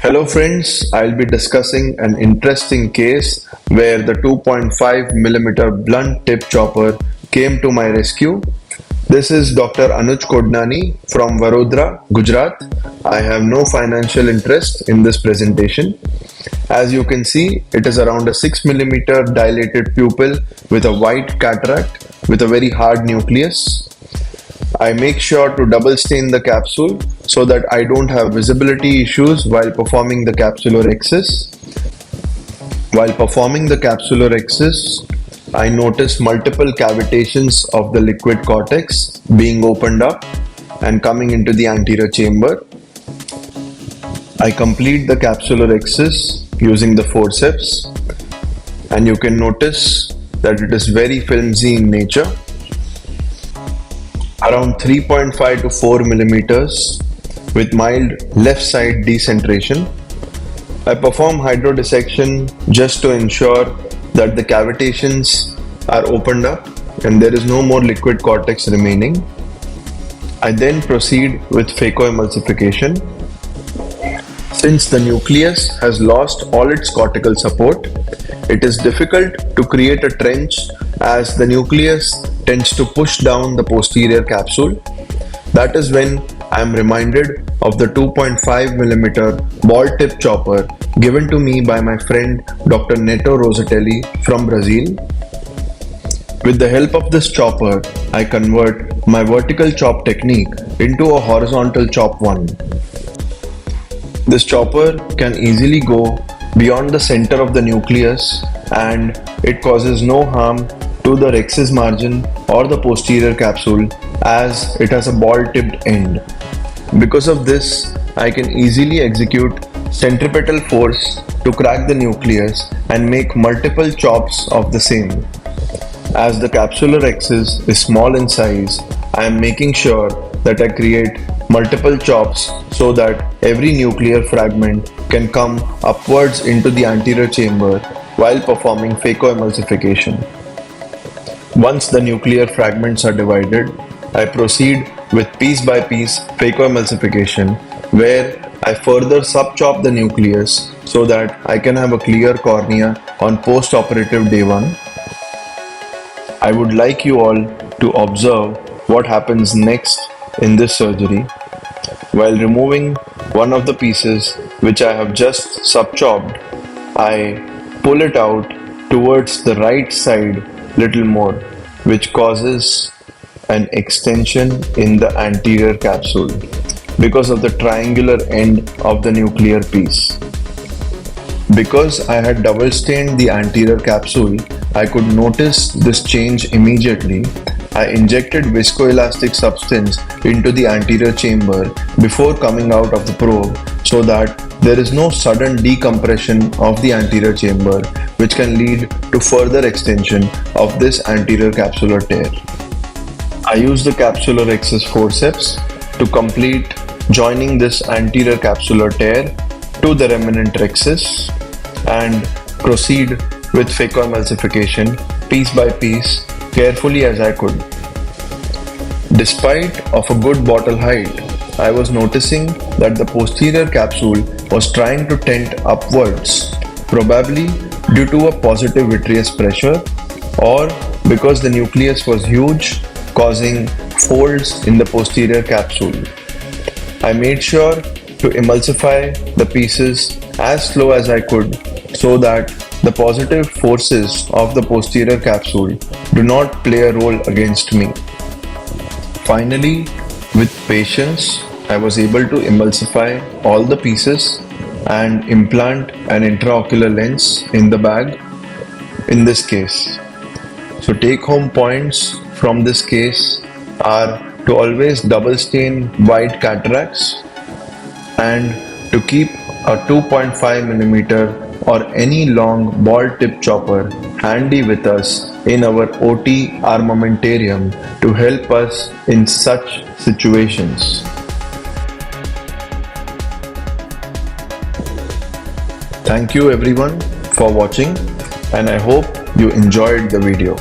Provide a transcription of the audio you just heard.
Hello friends, I'll be discussing an interesting case where the 2.5 mm blunt tip chopper came to my rescue. This is Dr. Anuj Kodnani from Vadodara, Gujarat. I have no financial interest in this presentation. As you can see, it is around a 6 mm dilated pupil with a white cataract with a very hard nucleus. I make sure to double stain the capsule so that I don't have visibility issues while performing the capsulorhexis. While performing the capsulorhexis, I notice multiple cavitations of the liquid cortex being opened up and coming into the anterior chamber. I complete the capsulorhexis using the forceps, and you can notice that it is very flimsy in nature. Around 3.5 to 4 millimeters with mild left side decentration. I perform hydrodissection just to ensure that the cavitations are opened up and there is no more liquid cortex remaining. I then proceed with phacoemulsification. Since the nucleus has lost all its cortical support, it is difficult to create a trench as the nucleus tends to push down the posterior capsule. That is when I am reminded of the 2.5 mm ball tip chopper given to me by my friend Dr. Neto Rosatelli from Brazil. With the help of this chopper, I convert my vertical chop technique into a horizontal chop one. This chopper can easily go beyond the center of the nucleus and it causes no harm to the rhexis margin or the posterior capsule as it has a ball-tipped end. Because of this, I can easily execute centripetal force to crack the nucleus and make multiple chops of the same. As the capsulorhexis is small in size, I am making sure that I create multiple chops so that every nuclear fragment can come upwards into the anterior chamber while performing phacoemulsification. Once the nuclear fragments are divided, I proceed with piece by piece phacoemulsification where I further subchop the nucleus so that I can have a clear cornea on post-operative day 1. I would like you all to observe what happens next in this surgery. While removing one of the pieces which I have just subchopped, I pull it out towards the right side little more, which causes an extension in the anterior capsule because of the triangular end of the nuclear piece. Because I had double stained the anterior capsule, I could notice this change immediately. I injected viscoelastic substance into the anterior chamber before coming out of the probe so that there is no sudden decompression of the anterior chamber which can lead to further extension of this anterior capsular tear. I use the capsulorhexis forceps to complete joining this anterior capsular tear to the remnant rhexis and proceed with phacoemulsification piece by piece carefully as I could. Despite of a good bottle height, I was noticing that the posterior capsule was trying to tent upwards, probably due to a positive vitreous pressure or because the nucleus was huge, causing folds in the posterior capsule. I made sure to emulsify the pieces as slow as I could so that the positive forces of the posterior capsule do not play a role against me. Finally, with patience, I was able to emulsify all the pieces and implant an intraocular lens in the bag in this case. So take home points from this case are to always double stain white cataracts and to keep a 2.5 mm or any long ball tip chopper handy with us in our OT armamentarium to help us in such situations. Thank you everyone for watching and I hope you enjoyed the video.